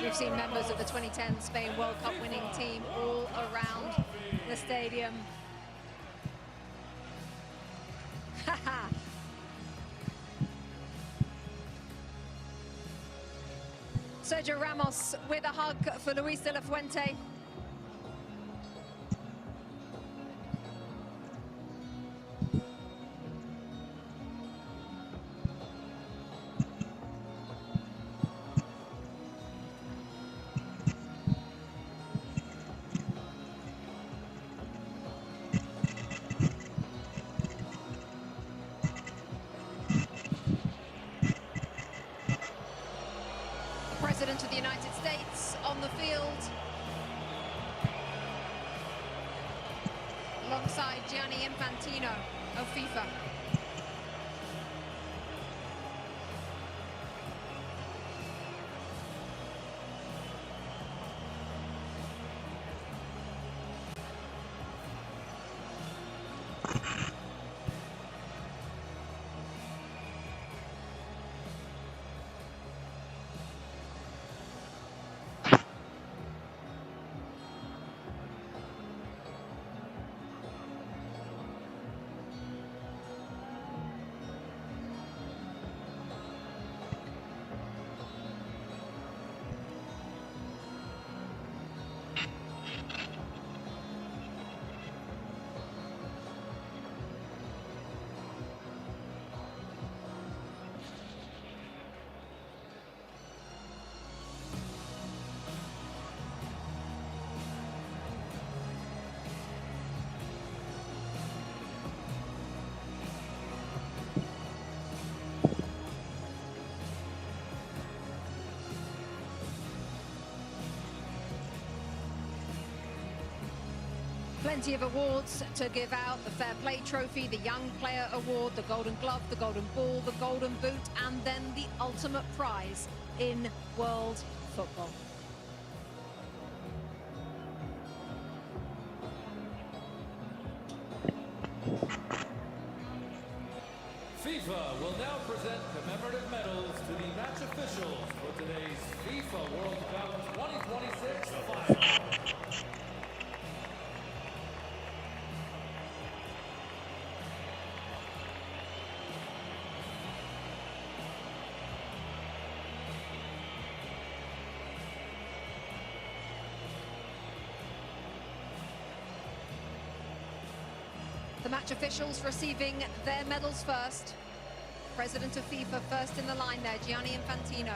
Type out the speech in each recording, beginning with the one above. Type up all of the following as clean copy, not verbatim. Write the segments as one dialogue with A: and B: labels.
A: We've seen members of the 2010 Spain World Cup winning team all around the stadium. Sergio Ramos with a hug for Luis de la Fuente. President of the United States on the field, alongside Gianni Infantino of FIFA. Plenty of awards to give out: the Fair Play Trophy, the Young Player Award, the Golden Glove, the Golden Ball, the Golden Boot, and then the ultimate prize in world football.
B: FIFA will now present commemorative medals to the match officials for today's FIFA World Cup 2026 final.
A: The match officials receiving their medals first. President of FIFA first in the line there, Gianni Infantino.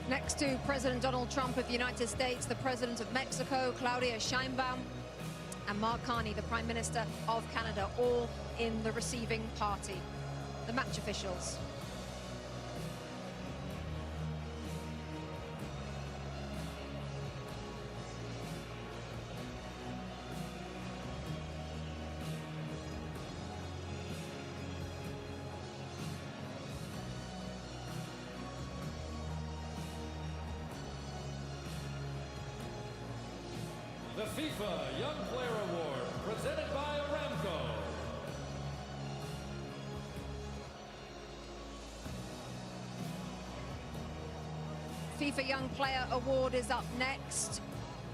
A: Next to President Donald Trump of the United States, the President of Mexico, Claudia Sheinbaum, and Mark Carney, the Prime Minister of Canada, all in the receiving party. The match officials.
B: The FIFA Young Player Award, presented by Aramco.
A: FIFA Young Player Award is up next.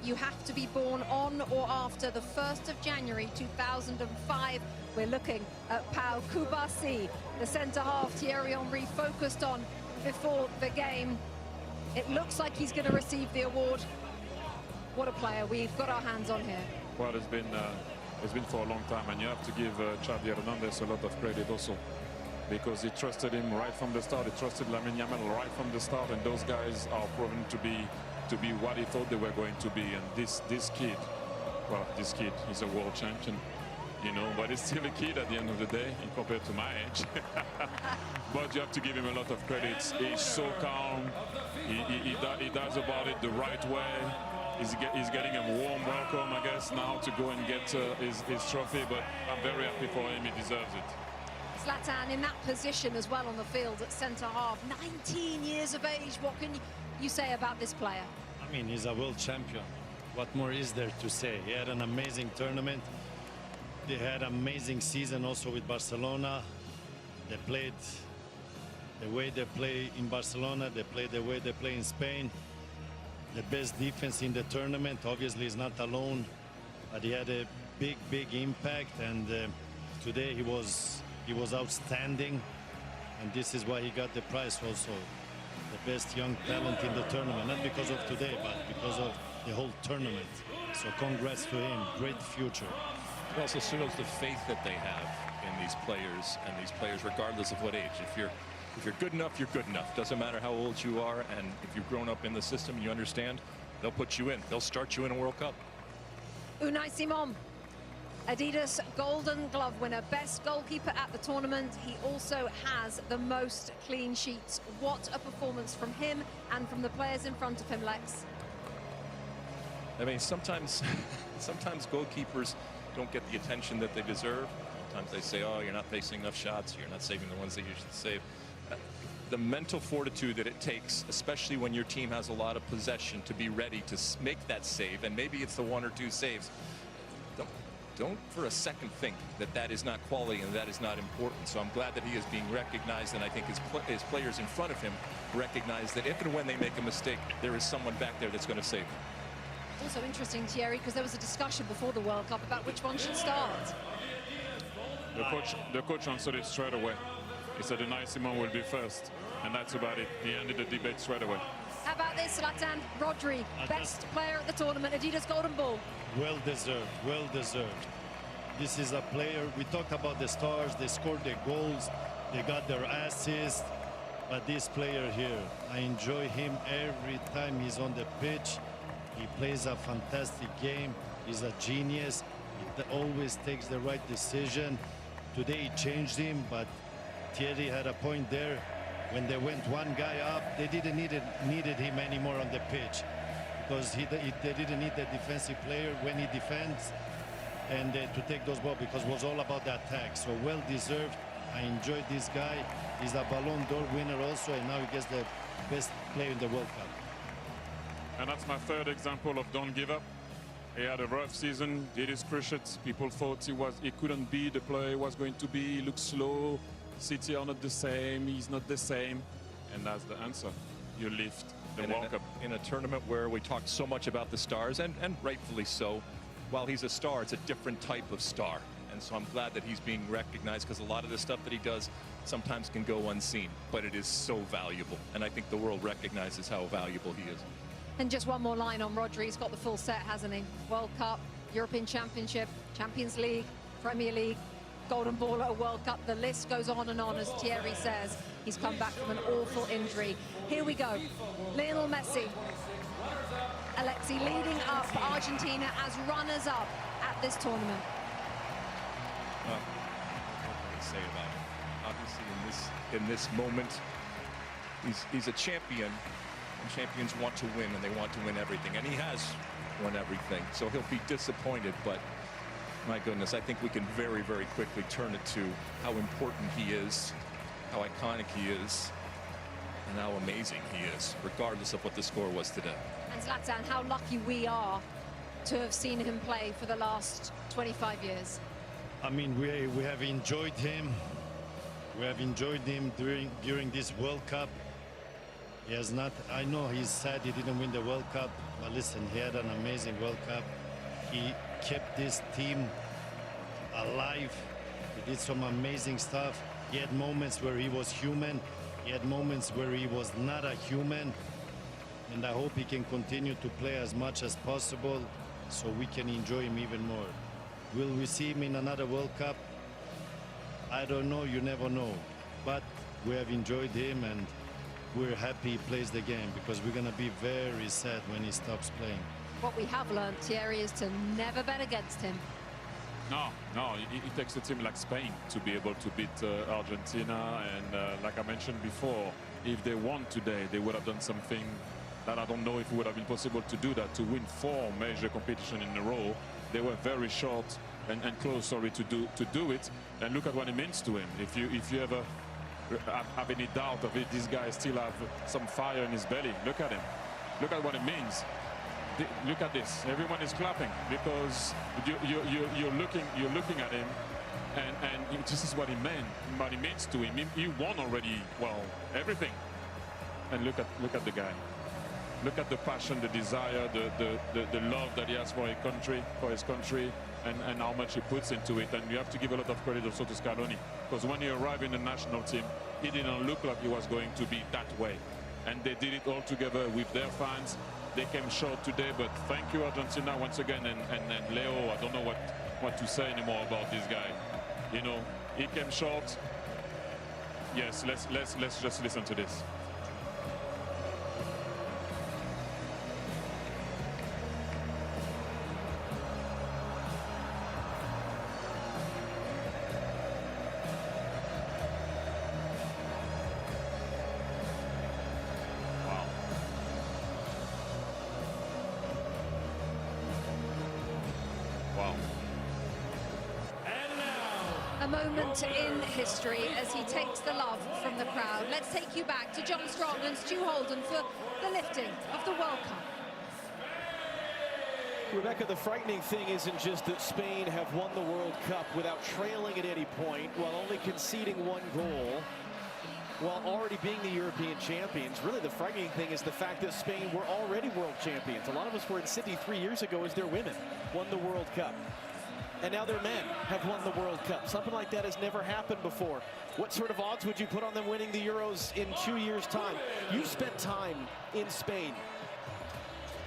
A: You have to be born on or after the 1st of January 2005. We're looking at Pau Kubasi, the centre-half Thierry Henry focused on before the game. It looks like he's going to receive the award. What a player we've got our hands on here.
C: Well, it's been for a long time, and you have to give Xavi Hernandez a lot of credit also, because he trusted him right from the start. He trusted Lamine Yamal right from the start, and those guys are proven to be what he thought they were going to be. And this kid, well, this kid is a world champion, you know, but he's still a kid at the end of the day compared to my age. But you have to give him a lot of credit. He's so calm. He does about it the right way. He's getting a warm welcome, I guess, now to go and get his trophy, but I'm very happy for him. He deserves it.
A: Zlatan in that position as well on the field at centre-half. 19 years of age. What can you say about this player?
D: I mean, he's a world champion. What more is there to say? He had an amazing tournament. They had an amazing season also with Barcelona. They played the way they play in Barcelona. They play the way they play in Spain. The best defense in the tournament. Obviously, he's not alone, but he had a big impact. And today he was outstanding. And this is why he got the prize also. The best young talent in the tournament, not because of today, but because of the whole tournament. So congrats to him. Great future.
E: It also shows the faith that they have in these players, regardless of what age. If you're good enough, you're good enough. Doesn't matter how old you are, and if you've grown up in the system, you understand, they'll put you in. They'll start you in a World Cup.
A: Unai Simon, Adidas Golden Glove winner, best goalkeeper at the tournament. He also has the most clean sheets. What a performance from him and from the players in front of him, Lex.
E: I mean, sometimes goalkeepers don't get the attention that they deserve. Sometimes they say, oh, you're not facing enough shots, you're not saving the ones that you should save. The mental fortitude that it takes, especially when your team has a lot of possession, to be ready to make that save, and maybe it's the 1 or 2 saves. Don't for a second think that that is not quality and that is not important. So I'm glad that he is being recognized, and I think his players in front of him recognize that if and when they make a mistake, there is someone back there that's going to save them.
A: Also interesting, Thierry, because there was a discussion before the World Cup about which one should start.
C: The coach answered it straight away. He said Unai Simon will be first, and that's about it. He ended the debate straight away.
A: How about this, Zlatan? Rodri, best player at the tournament, Adidas Golden Ball.
D: Well deserved, well deserved. This is a player, we talk about the stars, they scored their goals, they got their assists, but this player here, I enjoy him every time he's on the pitch. He plays a fantastic game, he's a genius, he always takes the right decision. Today he changed him, but Thierry had a point there. When they went one guy up, they didn't needed him anymore on the pitch, because they didn't need the defensive player when he defends and to take those balls, because it was all about the attack. So well deserved. I enjoyed this guy. He's a Ballon d'Or winner also, and now he gets the best player in the World Cup.
C: And that's my third example of don't give up. He had a rough season, did his cruciate. People thought he couldn't be the player he was going to be. He looked slow. City are not the same. He's not the same. And that's the answer. You lift the World Cup.
E: In a tournament where we talked so much about the stars, and rightfully so, while he's a star, it's a different type of star. And so I'm glad that he's being recognized, because a lot of the stuff that he does sometimes can go unseen, but it is so valuable. And I think the world recognizes how valuable he is.
A: And just one more line on Rodri. He's got the full set, hasn't he? World Cup, European Championship, Champions League, Premier League, Golden Ball at a World Cup. The list goes on and on, as Thierry says. He's come back from an awful injury. Here we go. Lionel Messi. Alexi leading up Argentina as runners-up at this tournament.
E: Well, what can I say about it? Obviously, in this moment, he's a champion, and champions want to win, and they want to win everything, and he has won everything. So he'll be disappointed, but my goodness, I think we can very, very quickly turn it to how important he is, how iconic he is, and how amazing he is, regardless of what the score was today.
A: And Zlatan, how lucky we are to have seen him play for the last 25 years.
D: I mean, we have enjoyed him. We have enjoyed him during this World Cup. He has not, I know he's sad he didn't win the World Cup, but listen, he had an amazing World Cup. He kept this team alive. He did some amazing stuff. He had moments where he was human. He had moments where he was not a human. And I hope he can continue to play as much as possible so we can enjoy him even more. Will we see him in another World Cup? I don't know, you never know. But we have enjoyed him, and we're happy he plays the game, because we're going to be very sad when he stops playing.
A: What we have learned, Thierry, is to never bet against him.
C: No, it takes a team like Spain to be able to beat Argentina. And like I mentioned before, if they won today, they would have done something that I don't know if it would have been possible to do, that to win 4 major competitions in a row. they were very short and close, sorry, to do it. And look at what it means to him. If you ever have any doubt of it, this guy still have some fire in his belly. Look at him. Look at what it means. Look at this. Everyone is clapping because you're looking at him, and this is what he meant. What he means to him. He won already. Well, everything. And look at the guy. Look at the passion, the desire, the love that he has for his country, and how much he puts into it. And you have to give a lot of credit also to Scaloni, because when he arrived in the national team, he didn't look like he was going to be that way. And they did it all together with their fans. They came short today, but thank you, Argentina, once again. And Leo, I don't know what to say anymore about this guy. You know, he came short. Yes, let's just listen to this.
A: A moment in history as he takes the love from the crowd. Let's take you back to John Strong and Stu Holden for the lifting of the World Cup.
F: Rebecca, the frightening thing isn't just that Spain have won the World Cup without trailing at any point, while only conceding 1 goal, while already being the European champions. Really, the frightening thing is the fact that Spain were already world champions. A lot of us were in Sydney 3 years ago as their women won the World Cup. And now their men have won the World Cup. Something like that has never happened before. What sort of odds would you put on them winning the Euros in 2 years' time? You spent time in Spain.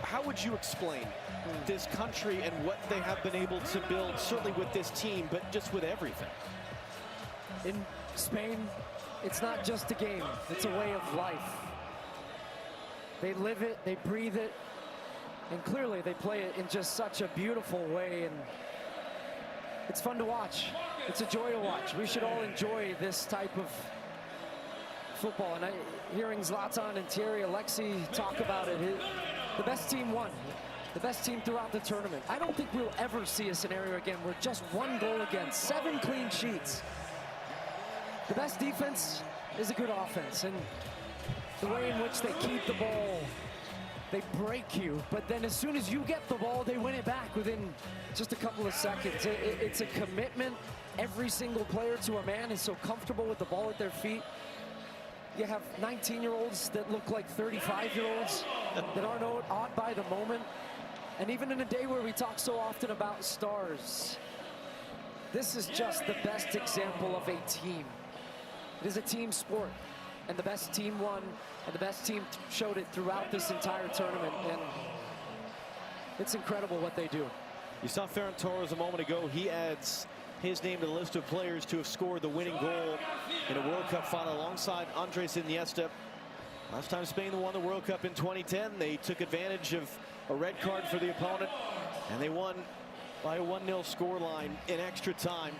F: How would you explain this country and what they have been able to build, certainly with this team, but just with everything?
G: In Spain, it's not just a game, it's a way of life. They live it, they breathe it, and clearly they play it in just such a beautiful way, and it's fun to watch. It's a joy to watch. We should all enjoy this type of football. And hearing Zlatan and Thierry Alexis talk about it, the best team won. The best team throughout the tournament. I don't think we'll ever see a scenario again where just 1 goal against, 7 clean sheets. The best defense is a good offense. And the way in which they keep the ball, they break you, but then as soon as you get the ball, they win it back within just a couple of seconds. It's a commitment. Every single player to a man is so comfortable with the ball at their feet. You have 19-year-olds that look like 35-year-olds that aren't awed by the moment. And even in a day where we talk so often about stars, this is just the best example of a team. It is a team sport, and the best team won. And the best team showed it throughout this entire tournament, and it's incredible what they do.
F: You saw Ferran Torres a moment ago. He adds his name to the list of players to have scored the winning goal in a World Cup final alongside Andres Iniesta. Last time Spain won the World Cup in 2010, they took advantage of a red card for the opponent, and they won by a 1-0 scoreline in extra time.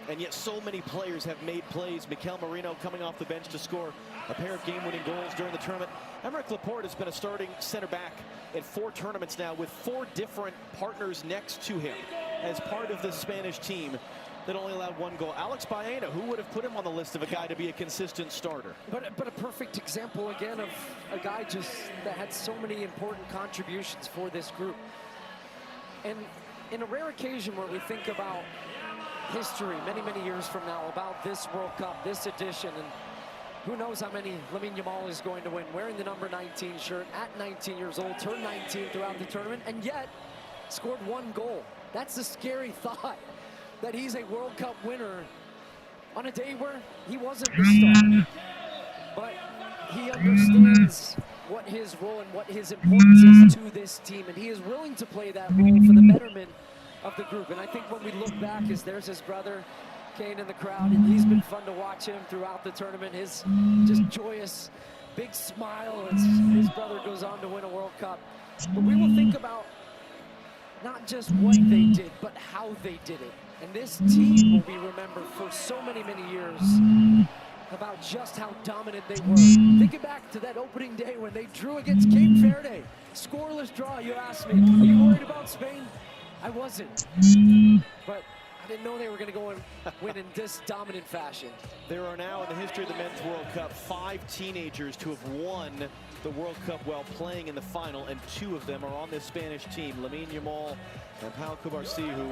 F: And yet so many players have made plays. Mikel Merino coming off the bench to score a pair of game-winning goals during the tournament. Aymeric Laporte has been a starting center back in 4 tournaments now, with 4 different partners next to him as part of the Spanish team that only allowed 1 goal. Alex Baena, who would have put him on the list of a guy to be a consistent starter?
G: But a perfect example again of a guy just that had so many important contributions for this group. And in a rare occasion where we think about history many years from now about this World Cup, this edition, and who knows how many Lamine Yamal is going to win, wearing the number 19 shirt at 19 years old, turned 19 throughout the tournament, and yet scored 1 goal. That's the scary thought, that he's a World Cup winner on a day where he wasn't the star. But he understands what his role and what his importance is to this team, and he is willing to play that role for the betterment of the group. And I think when we look back, there's his brother Kane in the crowd, and he's been fun to watch him throughout the tournament. His just joyous big smile as his brother goes on to win a World Cup. But we will think about not just what they did, but how they did it. And this team will be remembered for so many years about just how dominant they were. Thinking back to that opening day when they drew against Cape Verde, scoreless draw. You asked me, are you worried about Spain? I wasn't. But I didn't know they were going to go and win in this dominant fashion.
F: There are now in the history of the Men's World Cup 5 teenagers to have won the World Cup while playing in the final, and 2 of them are on this Spanish team. Lamine Yamal and Pau Cubarsí, who,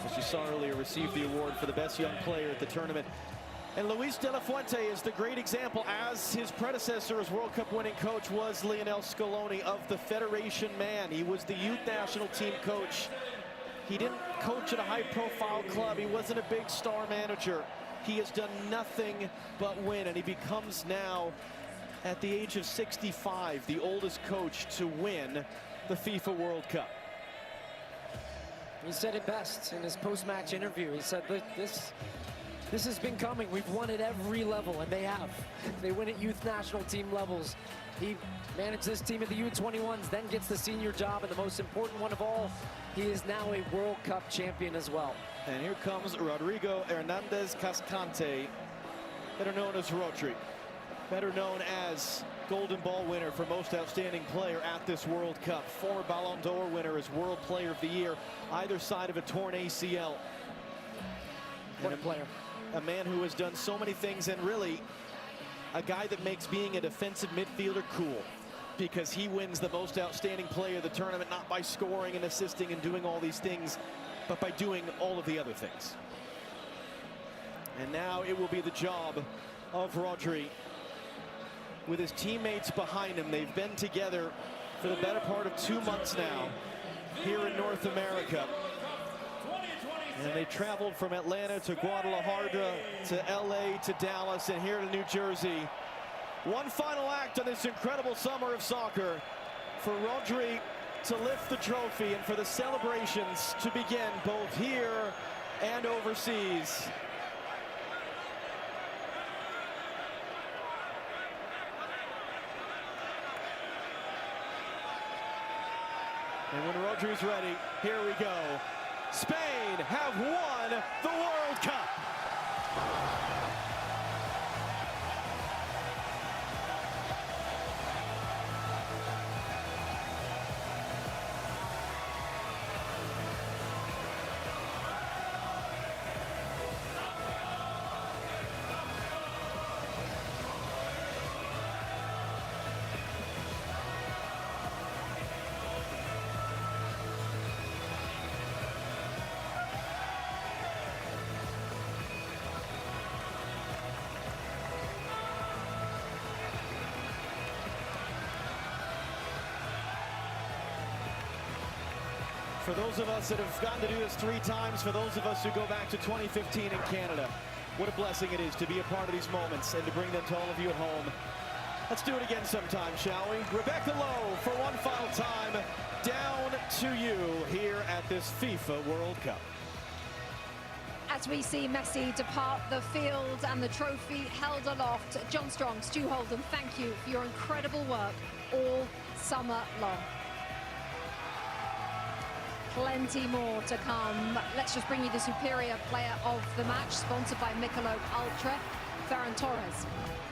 F: as you saw earlier, received the award for the best young player at the tournament. And Luis de la Fuente is the great example, as his predecessor as World Cup winning coach was Lionel Scaloni, of the Federation man. He was the youth national team coach. He didn't coach at a high-profile club. He wasn't a big star manager. He has done nothing but win, and he becomes now, at the age of 65, the oldest coach to win the FIFA World Cup.
G: He said it best in his post-match interview. He said, this has been coming. We've won at every level, and they have. They win at youth national team levels. He managed this team at the U21s, then gets the senior job, and the most important one of all, he is now a World Cup champion as well.
F: And here comes Rodrigo Hernandez Cascante, better known as Rodri, better known as Golden Ball winner for most outstanding player at this World Cup, former Ballon d'Or winner as World Player of the Year, either side of a torn ACL.
G: What a player.
F: A man who has done so many things, and really a guy that makes being a defensive midfielder cool, because he wins the most outstanding player of the tournament, not by scoring and assisting and doing all these things, but by doing all of the other things. And now it will be the job of Rodri, with his teammates behind him. They've been together for the better part of 2 months now here in North America. And they traveled from Atlanta to Guadalajara to LA to Dallas and here to New Jersey. One final act on this incredible summer of soccer for Rodri to lift the trophy and for the celebrations to begin both here and overseas. And when Rodri's ready, here we go. Spain have won the World Cup. For those of us that have gotten to do this 3 times, for those of us who go back to 2015 in Canada, what a blessing it is to be a part of these moments and to bring them to all of you at home. Let's do it again sometime, shall we? Rebecca Lowe for one final time, down to you here at this FIFA World Cup.
A: As we see Messi depart the field and the trophy held aloft, John Strong, Stu Holden, thank you for your incredible work all summer long. Plenty more to come. Let's just bring you the superior player of the match, sponsored by Michelob Ultra. Ferran Torres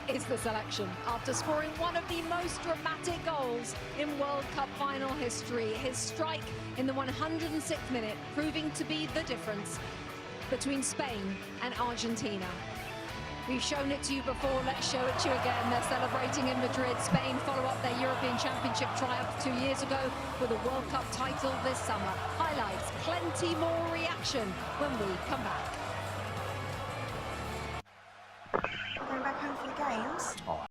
A: is the selection after scoring one of the most dramatic goals in World Cup final history. His strike in the 106th minute proving to be the difference between Spain and Argentina. We've shown it to you before, let's show it to you again. They're celebrating in Madrid. Spain follow up their European Championship triumph 2 years ago with a World Cup title this summer. Highlights, plenty more reaction when we come back.
H: Going back home for the games?
I: Oh,